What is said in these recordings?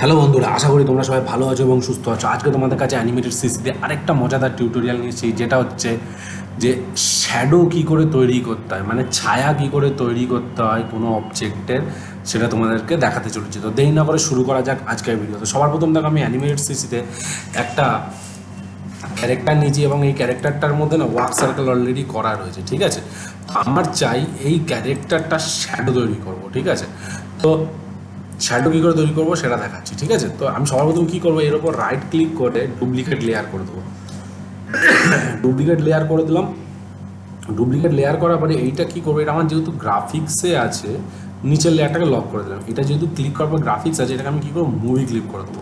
Hello বন্ধুরা, আশা করি তোমরা সবাই ভালো আছো এবং সুস্থ আছো। আজকে তোমাদের কাছে অ্যানিমেটেড সিসিতে আরেকটা মজাদার টিউটোরিয়াল নিয়েছি, যেটা হচ্ছে যে শ্যাডো কী করে তৈরি করতে হয়, মানে ছায়া কী করে তৈরি করতে হয় কোনো অবজেক্টের, সেটা তোমাদেরকে দেখাতে চলেছি। তো দেরি না করে শুরু করা যাক আজকের ভিডিও। তো সবার প্রথম দেখো, আমি অ্যানিমেটেড সিসিতে একটা ক্যারেক্টার নিয়েছি এবং এই ক্যারেক্টারটার মধ্যে না ওয়ার্ক সার্কেল অলরেডি করা রয়েছে, ঠিক আছে। আমার চাই এই ক্যারেক্টারটা শ্যাডো তৈরি করব, ঠিক আছে। তো শ্যাডো কী করে তৈরি করবো সেটা দেখাচ্ছি, ঠিক আছে। তো আমি সবার প্রথম কী করবো, এর ওপর রাইট ক্লিক করে ডুপ্লিকেট লেয়ার করে দেবো। ডুপ্লিকেট লেয়ার করে দিলাম। ডুপ্লিকেট লেয়ার করার পরে এইটা কী করবো, এটা আমার যেহেতু গ্রাফিক্সে আছে, নিচের লেয়ারটাকে লক করে দিলাম। এটা যেহেতু ক্লিক করার পর গ্রাফিক্স আছে, এটাকে আমি কী করবো, মুভি ক্লিপ করে দেবো।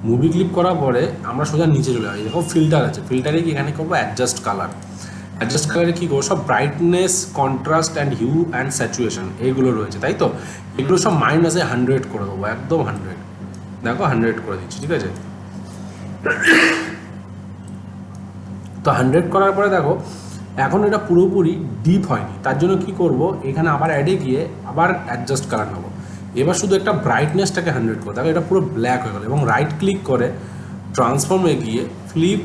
মুভি ক্লিপ করার পরে আমরা সোজা নিচে চলে যাই। দেখো ফিল্টার আছে, ফিল্টারে কি এখানে করবো অ্যাডজাস্ট কালার। অ্যাডজাস্ট কালারে কী করবো, সব brightness, contrast and hue and স্যাচুয়েশন এইগুলো রয়েছে, তাই তো। এগুলো সব মাইনাসে 100 করে দেবো, একদম 100। দেখো 100 করে দিচ্ছি, ঠিক আছে। তো 100 করার পরে দেখো এখন এটা পুরোপুরি ডিপ হয়নি, তার জন্য কি করব, এখানে আবার অ্যাডে গিয়ে আবার অ্যাডজাস্ট কালার নেবো। এবার শুধু একটা ব্রাইটনেসটাকে 100 করে দেখো, এটা পুরো ব্ল্যাক হয়ে গেল। এবং রাইট ক্লিক করে ট্রান্সফর্মে গিয়ে ফ্লিপ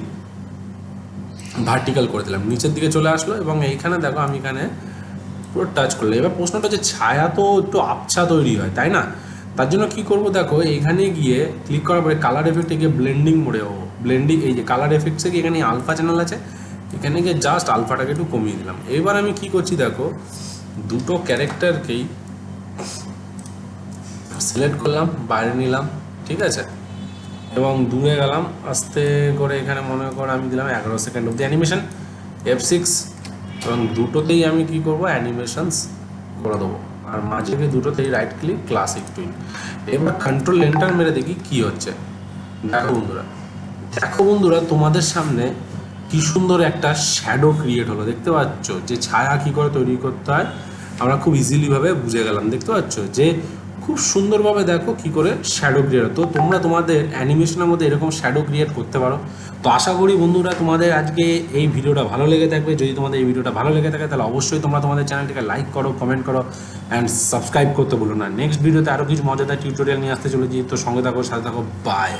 ভার্টিক্যাল করে দিলাম, নিচের দিকে চলে আসলো। এবং এইখানে দেখো আমি এখানে পুরো টাচ করলে, এবার প্রশ্নটা হচ্ছে ছায়া তো একটু আবছা তৈরি হয়, তাই না। তার জন্য কী করবো, দেখো এখানে গিয়ে ক্লিক করার পরে কালার এফেক্টে গিয়ে ব্লেন্ডিং মোডে হবো। ব্লেন্ডিং, এই যে কালার এফেক্টসে গিয়ে এখানে আলফা চ্যানেল আছে, এখানে গিয়ে জাস্ট আলফাটাকে একটু কমিয়ে দিলাম। এবার আমি কি করছি দেখো, দুটো ক্যারেক্টারকেই সিলেক্ট করলাম, বাইরে নিলাম, ঠিক আছে। এবং দূরে গেলাম আস্তে করে, এখানে মনে করো আমি দিলাম 11 সেকেন্ড অব্দি অ্যানিমেশন, F6। এবং দুটোতেই আমি কি করব, অ্যানিমেশনস করে দেবো। আর মাঝে দুটোতেই রাইট ক্লিক, ক্লাসিক টুইন। এবার কন্ট্রোল এন্টার মেরে দেখি কি হচ্ছে। দেখো বন্ধুরা, দেখো বন্ধুরা, তোমাদের সামনে কি সুন্দর একটা শ্যাডো ক্রিয়েট হলো, দেখতে পাচ্ছ। যে ছায়া কী করে তৈরি করতে হয় আমরা খুব ইজিলিভাবে বুঝে গেলাম, দেখতে পাচ্ছ যে খুব সুন্দরভাবে দেখো কি করে শ্যাডো ক্রিয়েট। তো তোমরা তোমাদের অ্যানিমেশনের মধ্যে এরকম শ্যাডো ক্রিয়েট করতে পারো। তো আশা করি বন্ধুরা তোমাদের আজকে এই ভিডিওটা ভালো লেগে থাকবে। যদি তোমাদের এই ভিডিওটা ভালো লেগে থাকে তাহলে অবশ্যই তোমরা তোমাদের চ্যানেলটিকে লাইক করো, কমেন্ট করো অ্যান্ড সাবস্ক্রাইব করতে বলো না। নেক্সট ভিডিওতে আরও কিছু মজাদার টিউটোরিয়াল নিয়ে আসতে চলেছি। তো সঙ্গে থাকো, সাথে থাকো, বাই।